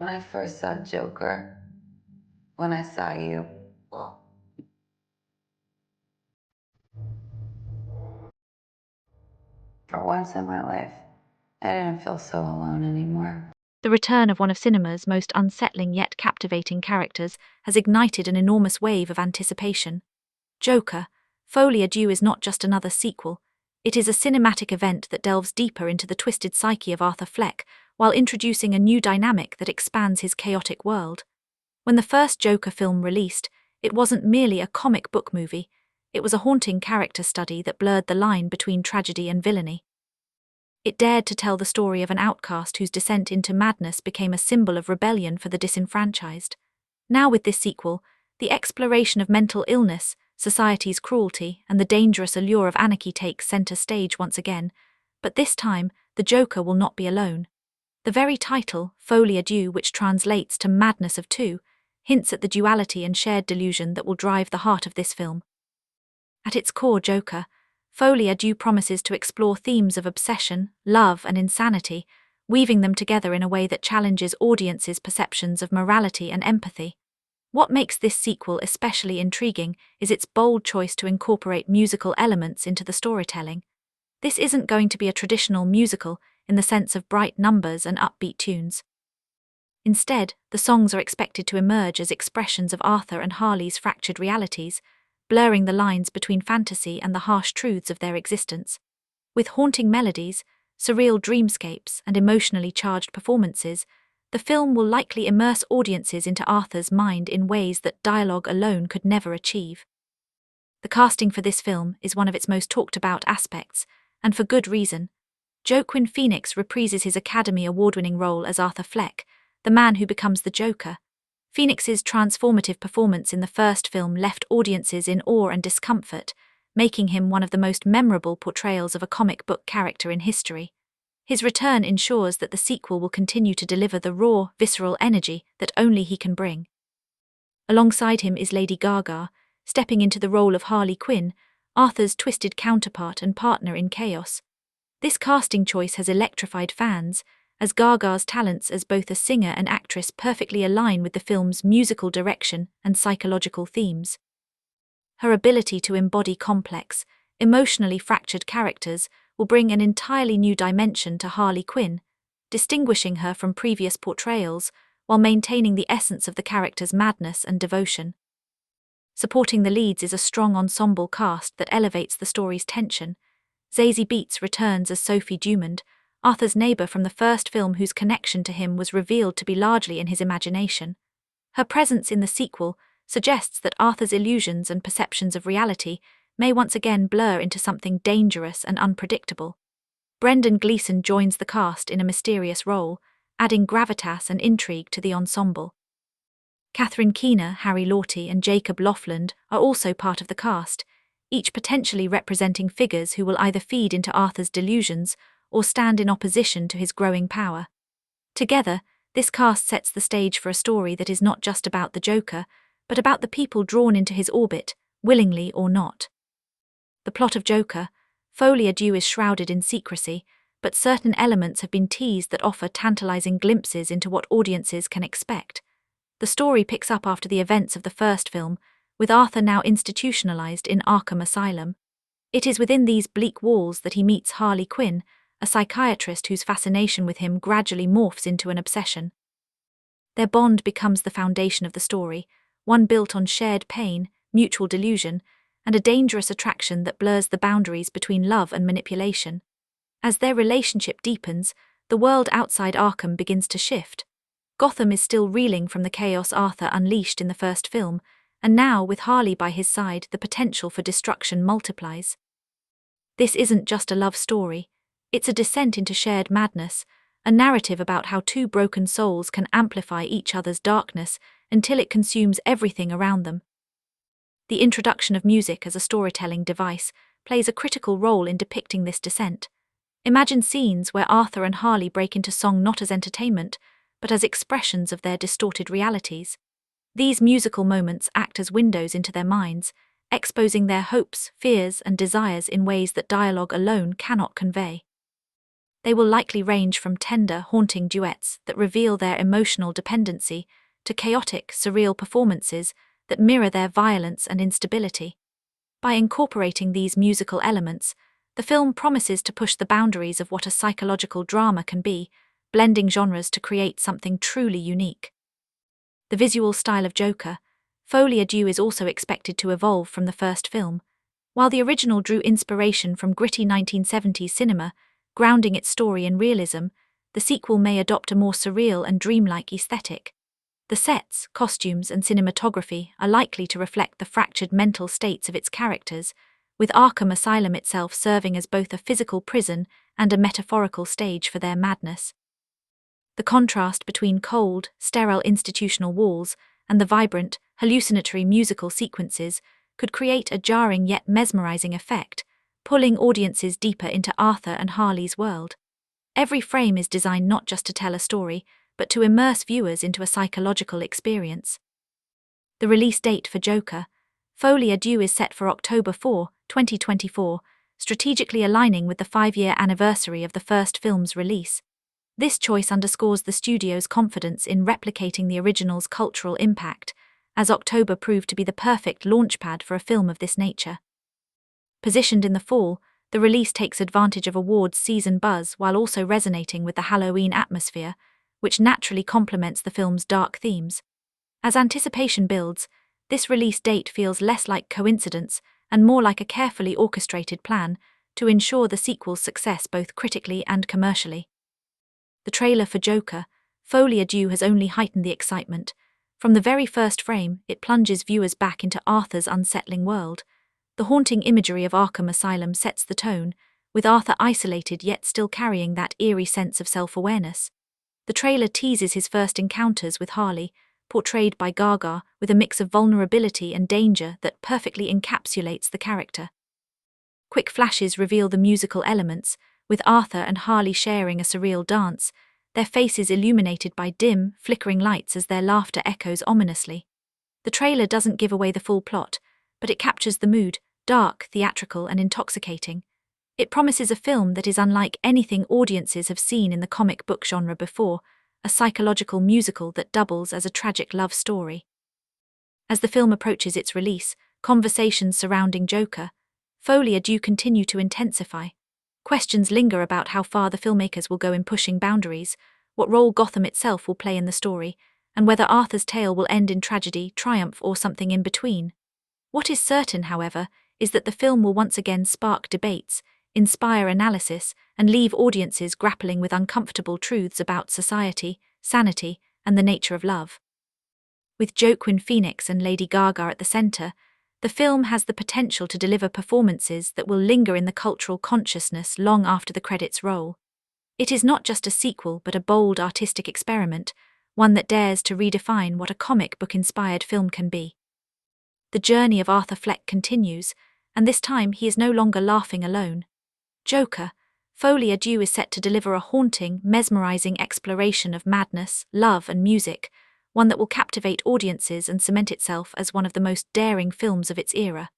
When I first saw Joker, when I saw you, well, for once in my life, I didn't feel so alone anymore. The return of one of cinema's most unsettling yet captivating characters has ignited an enormous wave of anticipation. Joker, Folie à Deux is not just another sequel, it is a cinematic event that delves deeper into the twisted psyche of Arthur Fleck while introducing a new dynamic that expands his chaotic world. When the first Joker film released, it wasn't merely a comic book movie, it was a haunting character study that blurred the line between tragedy and villainy. It dared to tell the story of an outcast whose descent into madness became a symbol of rebellion for the disenfranchised. Now with this sequel, the exploration of mental illness, society's cruelty, and the dangerous allure of anarchy takes center stage once again, but this time, the Joker will not be alone. The very title, Folie à Deux, which translates to Madness of Two, hints at the duality and shared delusion that will drive the heart of this film. At its core, Joker, Folie à Deux promises to explore themes of obsession, love, and insanity, weaving them together in a way that challenges audiences' perceptions of morality and empathy. What makes this sequel especially intriguing is its bold choice to incorporate musical elements into the storytelling. This isn't going to be a traditional musical in the sense of bright numbers and upbeat tunes. Instead, the songs are expected to emerge as expressions of Arthur and Harley's fractured realities, blurring the lines between fantasy and the harsh truths of their existence. With haunting melodies, surreal dreamscapes, and emotionally charged performances, the film will likely immerse audiences into Arthur's mind in ways that dialogue alone could never achieve. The casting for this film is one of its most talked about aspects, and for good reason. Joaquin Phoenix reprises his Academy Award-winning role as Arthur Fleck, the man who becomes the Joker. Phoenix's transformative performance in the first film left audiences in awe and discomfort, making him one of the most memorable portrayals of a comic book character in history. His return ensures that the sequel will continue to deliver the raw, visceral energy that only he can bring. Alongside him is Lady Gaga, stepping into the role of Harley Quinn, Arthur's twisted counterpart and partner in chaos. This casting choice has electrified fans, as Gaga's talents as both a singer and actress perfectly align with the film's musical direction and psychological themes. Her ability to embody complex, emotionally fractured characters will bring an entirely new dimension to Harley Quinn, distinguishing her from previous portrayals while maintaining the essence of the character's madness and devotion. Supporting the leads is a strong ensemble cast that elevates the story's tension. Zazie Beetz returns as Sophie Dumond, Arthur's neighbour from the first film whose connection to him was revealed to be largely in his imagination. Her presence in the sequel suggests that Arthur's illusions and perceptions of reality may once again blur into something dangerous and unpredictable. Brendan Gleeson joins the cast in a mysterious role, adding gravitas and intrigue to the ensemble. Catherine Keener, Harry Lorty, and Jacob Lofland are also part of the cast, each potentially representing figures who will either feed into Arthur's delusions or stand in opposition to his growing power. Together, this cast sets the stage for a story that is not just about the Joker, but about the people drawn into his orbit, willingly or not. The plot of Joker, Folie à Deux, is shrouded in secrecy, but certain elements have been teased that offer tantalizing glimpses into what audiences can expect. The story picks up after the events of the first film, with Arthur now institutionalized in Arkham Asylum. It is within these bleak walls that he meets Harley Quinn, a psychiatrist whose fascination with him gradually morphs into an obsession. Their bond becomes the foundation of the story, one built on shared pain, mutual delusion, and a dangerous attraction that blurs the boundaries between love and manipulation. As their relationship deepens, the world outside Arkham begins to shift. Gotham is still reeling from the chaos Arthur unleashed in the first film, and now, with Harley by his side, the potential for destruction multiplies. This isn't just a love story. It's a descent into shared madness, a narrative about how two broken souls can amplify each other's darkness until it consumes everything around them. The introduction of music as a storytelling device plays a critical role in depicting this descent. Imagine scenes where Arthur and Harley break into song not as entertainment, but as expressions of their distorted realities. These musical moments act as windows into their minds, exposing their hopes, fears, and desires in ways that dialogue alone cannot convey. They will likely range from tender, haunting duets that reveal their emotional dependency to chaotic, surreal performances that mirror their violence and instability. By incorporating these musical elements, the film promises to push the boundaries of what a psychological drama can be, blending genres to create something truly unique. The visual style of Joker, Folie à Deux, is also expected to evolve from the first film. While the original drew inspiration from gritty 1970s cinema, grounding its story in realism, the sequel may adopt a more surreal and dreamlike aesthetic. The sets, costumes, and cinematography are likely to reflect the fractured mental states of its characters, with Arkham Asylum itself serving as both a physical prison and a metaphorical stage for their madness. The contrast between cold, sterile institutional walls and the vibrant, hallucinatory musical sequences could create a jarring yet mesmerizing effect, pulling audiences deeper into Arthur and Harley's world. Every frame is designed not just to tell a story, but to immerse viewers into a psychological experience. The release date for Joker, Folie à Deux, is set for October 4, 2024, strategically aligning with the 5-year anniversary of the first film's release. This choice underscores the studio's confidence in replicating the original's cultural impact, as October proved to be the perfect launchpad for a film of this nature. Positioned in the fall, the release takes advantage of awards season buzz while also resonating with the Halloween atmosphere, which naturally complements the film's dark themes. As anticipation builds, this release date feels less like coincidence and more like a carefully orchestrated plan to ensure the sequel's success both critically and commercially. The trailer for Joker, Folie à Deux, has only heightened the excitement. From the very first frame, it plunges viewers back into Arthur's unsettling world. The haunting imagery of Arkham Asylum sets the tone, with Arthur isolated yet still carrying that eerie sense of self-awareness. The trailer teases his first encounters with Harley, portrayed by Gaga, with a mix of vulnerability and danger that perfectly encapsulates the character. Quick flashes reveal the musical elements, with Arthur and Harley sharing a surreal dance, their faces illuminated by dim, flickering lights as their laughter echoes ominously. The trailer doesn't give away the full plot, but it captures the mood, dark, theatrical, and intoxicating. It promises a film that is unlike anything audiences have seen in the comic book genre before, a psychological musical that doubles as a tragic love story. As the film approaches its release, conversations surrounding Joker, Folie à Deux, continue to intensify. Questions linger about how far the filmmakers will go in pushing boundaries, what role Gotham itself will play in the story, and whether Arthur's tale will end in tragedy, triumph, or something in between. What is certain, however, is that the film will once again spark debates, inspire analysis, and leave audiences grappling with uncomfortable truths about society, sanity, and the nature of love. With Joaquin Phoenix and Lady Gaga at the center, the film has the potential to deliver performances that will linger in the cultural consciousness long after the credits roll. It is not just a sequel but a bold artistic experiment, one that dares to redefine what a comic book-inspired film can be. The journey of Arthur Fleck continues, and this time he is no longer laughing alone. Joker, Folie à Deux, is set to deliver a haunting, mesmerizing exploration of madness, love, and music, one that will captivate audiences and cement itself as one of the most daring films of its era.